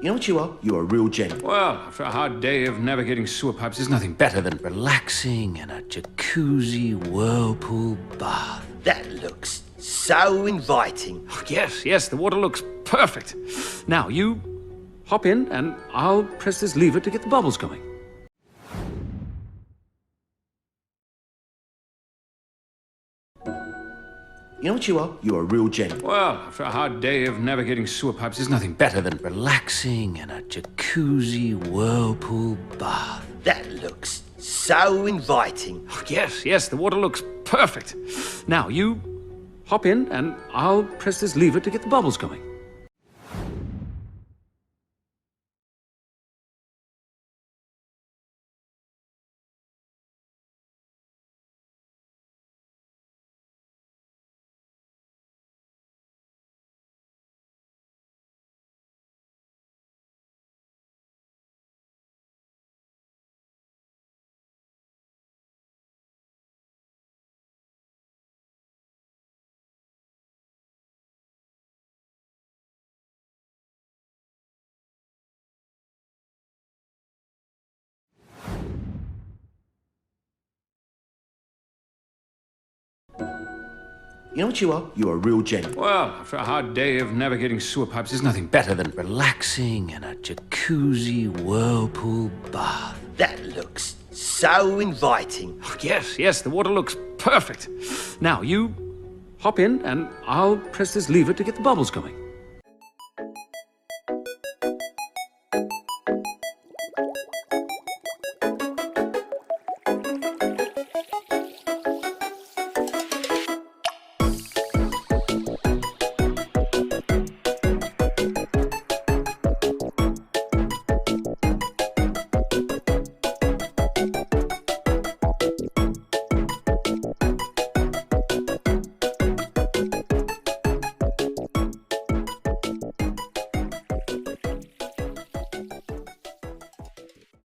You know what you are? You're a real gent. Well, after a hard day of navigating sewer pipes, there's nothing better than Relaxing in a jacuzzi whirlpool bath. That looks so inviting. Oh, yes, the water looks perfect. Now, you hop in and I'll press this lever to get the bubbles going. You know what you are? You're a real gent. Well, after a hard day of navigating sewer pipes, there's nothing better than Relaxing in a jacuzzi whirlpool bath. That looks so inviting. Oh, yes, the water looks perfect. Now, you hop in and I'll press this lever to get the bubbles going. You know what you are? You're a real gent. Well, after a hard day of navigating sewer pipes, there's nothing better than Relaxing in a jacuzzi whirlpool bath. That looks so inviting. Oh, yes, the water looks perfect. Now, you hop in and I'll press this lever to get the bubbles going.